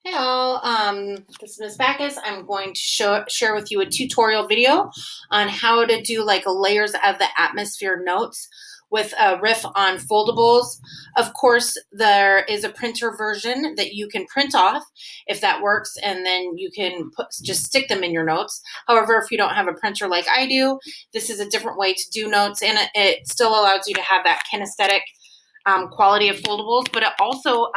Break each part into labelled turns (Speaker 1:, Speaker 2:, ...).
Speaker 1: Hey all, this is Ms. Backus. I'm going to share with you a tutorial video on how to do like layers of the atmosphere notes with a riff on foldables. Of course, there is a printer version that you can print off if that works, and then you can just stick them in your notes. However, if you don't have a printer like I do, this is a different way to do notes, and it still allows you to have that kinesthetic quality of foldables, but it also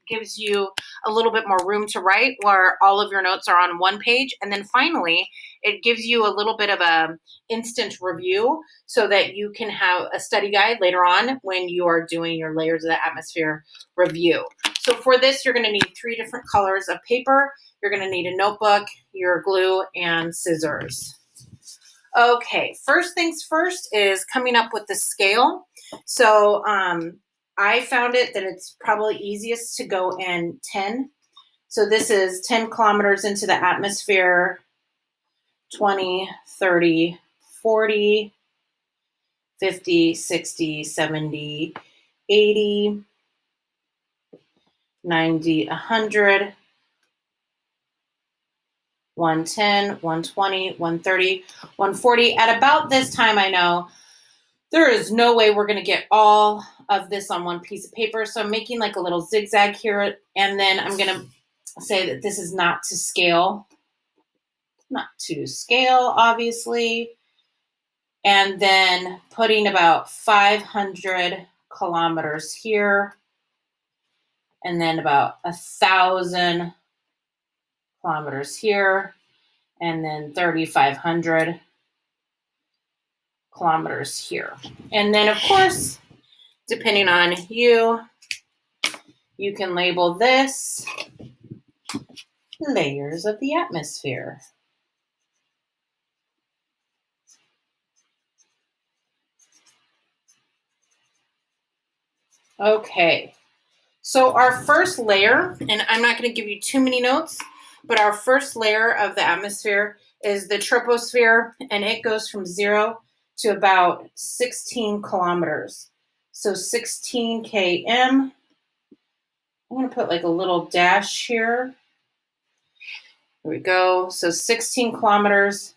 Speaker 1: gives you a little bit more room to write where all of your notes are on one page. And then finally, it gives you a little bit of a instant review so that you can have a study guide later on when you are doing your layers of the atmosphere review. So for this, you're going to need 3 different colors of paper. You're going to need a notebook, your glue, and scissors. Okay, first things first is coming up with the scale. So I found it that it's probably easiest to go in 10. So this is 10 kilometers into the atmosphere, 20, 30, 40, 50, 60, 70, 80, 90, 100, 110, 120, 130, 140. At about this time, I know there is no way we're going to get all of this on one piece of paper. So I'm making like a little zigzag here. And then I'm going to say that this is not to scale. Not to scale, obviously. And then putting about 500 kilometers here. And then about 1,000 kilometers here. And then 3,500 kilometers here. And then, of course, depending on you, you can label this layers of the atmosphere. Okay, so our first layer, and I'm not going to give you too many notes, but our first layer of the atmosphere is the troposphere, and it goes from 0 to about 16 kilometers. So 16 km. I'm going to put like a little dash here. There we go. So 16 kilometers.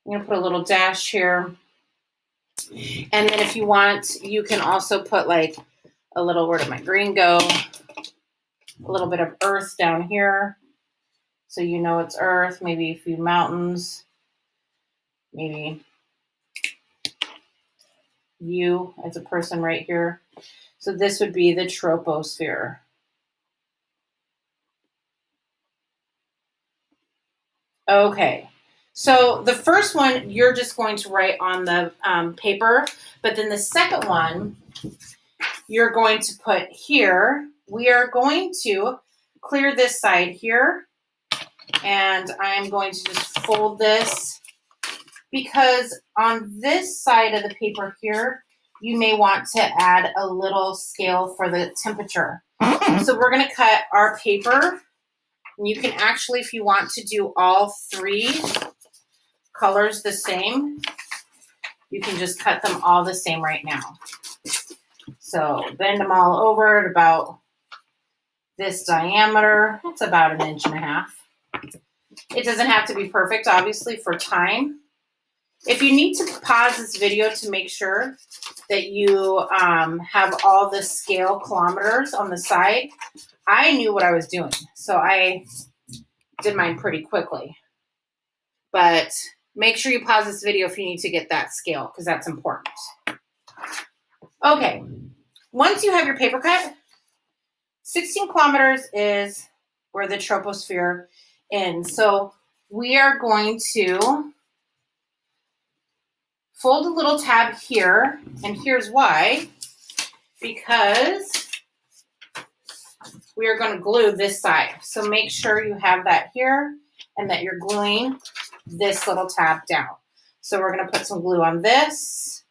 Speaker 1: I'm going to put a little dash here. And then if you want, you can also put like a little, where did my green go? A little bit of earth down here. So you know it's earth, maybe a few mountains, maybe you as a person right here. So this would be the troposphere. Okay, so the first one you're just going to write on the paper, but then the second one you're going to put here. We are going to clear this side here, and I'm going to just fold this because on this side of the paper here, you may want to add a little scale for the temperature. So we're going to cut our paper. And you can actually, if you want to do all 3 colors the same, you can just cut them all the same right now. So bend them all over at about this diameter. It's about 1.5 inches. It doesn't have to be perfect, obviously, for time. If you need to pause this video to make sure that you have all the scale kilometers on the side, I knew what I was doing, so I did mine pretty quickly. But make sure you pause this video if you need to get that scale, because that's important. Okay, once you have your paper cut, 16 kilometers is where the troposphere ends. So we are going to fold a little tab here, and here's why. Because we are going to glue this side. So make sure you have that here and that you're gluing this little tab down. So we're going to put some glue on this.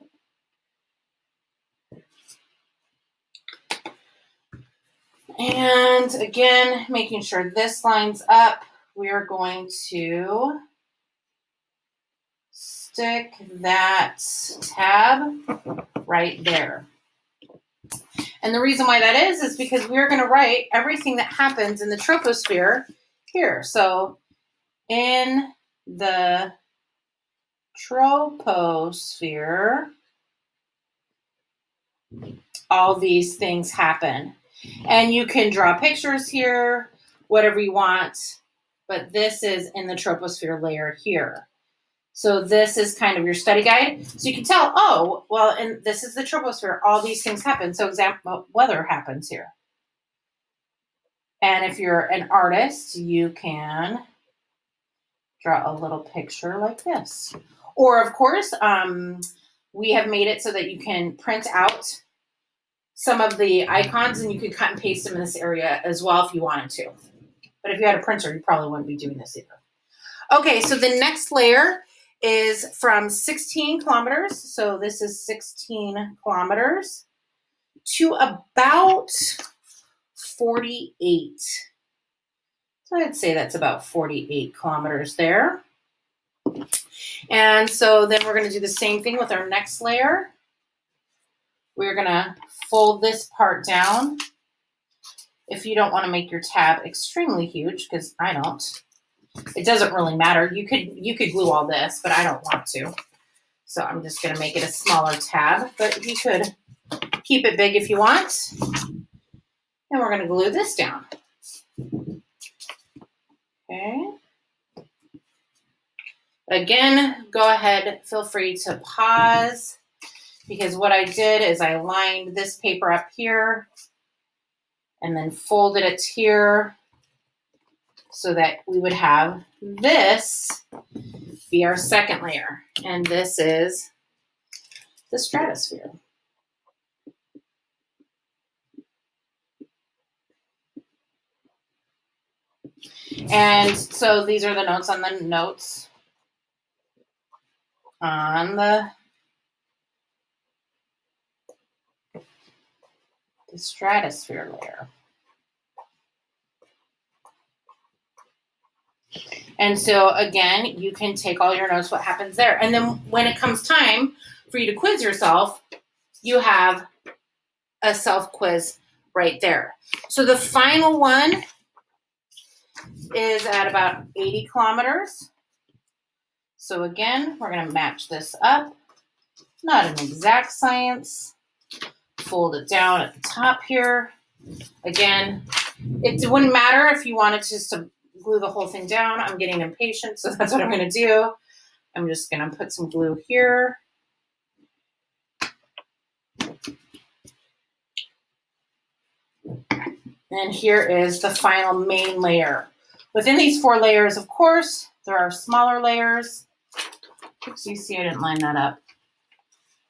Speaker 1: And again, making sure this lines up, we are going to stick that tab right there. And the reason why that is because we're going to write everything that happens in the troposphere here. So in the troposphere, all these things happen. And you can draw pictures here, whatever you want, but this is in the troposphere layer here. So this is kind of your study guide. So you can tell, oh, well, and this is the troposphere. All these things happen. So example, weather happens here. And if you're an artist, you can draw a little picture like this. Or of course, we have made it so that you can print out some of the icons and you could cut and paste them in this area as well if you wanted to. But if you had a printer, you probably wouldn't be doing this either. Okay, so the next layer is from 16 kilometers. So this is 16 kilometers to about 48. So I'd say that's about 48 kilometers there. And so then we're going to do the same thing with our next layer. We're going to fold this part down. If you don't want to make your tab extremely huge, because I don't, it doesn't really matter. You could glue all this, but I don't want to. So I'm just going to make it a smaller tab, but you could keep it big if you want. And we're going to glue this down. Okay. Again, go ahead, feel free to pause, because what I did is I lined this paper up here and then folded it here so that we would have this be our second layer. And this is the stratosphere. And so these are the notes on the stratosphere layer. And so again, you can take all your notes, what happens there. And then when it comes time for you to quiz yourself, you have a self-quiz right there. So the final one is at about 80 kilometers. So again, we're going to match this up. Not an exact science. Fold it down at the top here. Again, it wouldn't matter if you wanted just to glue the whole thing down. I'm getting impatient, so that's what I'm going to do. I'm just going to put some glue here. And here is the final main layer. Within these 4 layers, of course, there are smaller layers. Oops, you see I didn't line that up.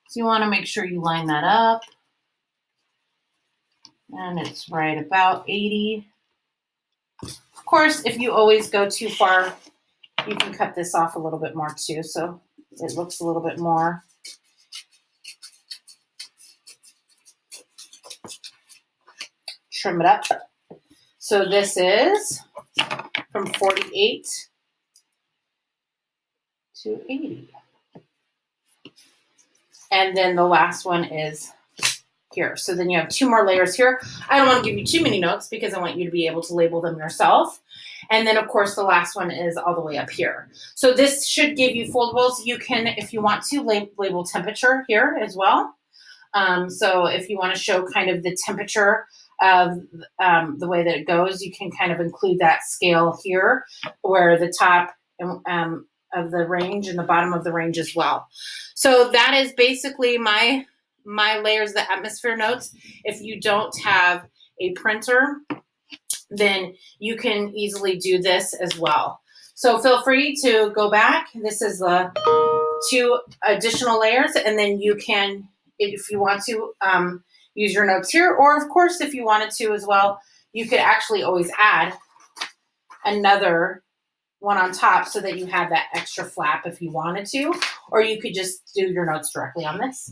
Speaker 1: So you want to make sure you line that up. And it's right about 80. Of course, if you always go too far, you can cut this off a little bit more too, so it looks a little bit more. Trim it up. So this is from 48 to 80. And then the last one is here. So then you have 2 more layers here. I don't want to give you too many notes because I want you to be able to label them yourself. And then, of course, the last one is all the way up here. So this should give you foldables. You can, if you want to, label temperature here as well. So if you want to show kind of the temperature of the way that it goes, you can kind of include that scale here, where the top of the range and the bottom of the range as well. So that is basically my layers, the atmosphere notes. If you don't have a printer, then you can easily do this as well. So feel free to go back. This is the 2 additional layers, and then you can, if you want to, use your notes here, or of course, if you wanted to as well, you could actually always add another one on top so that you have that extra flap if you wanted to, or you could just do your notes directly on this.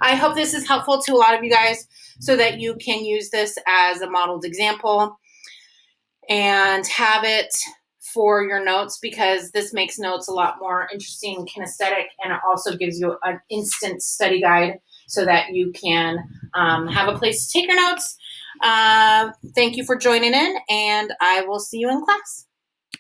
Speaker 1: I hope this is helpful to a lot of you guys so that you can use this as a modeled example and have it for your notes, because this makes notes a lot more interesting and kinesthetic, and it also gives you an instant study guide so that you can have a place to take your notes. Thank you for joining in, and I will see you in class.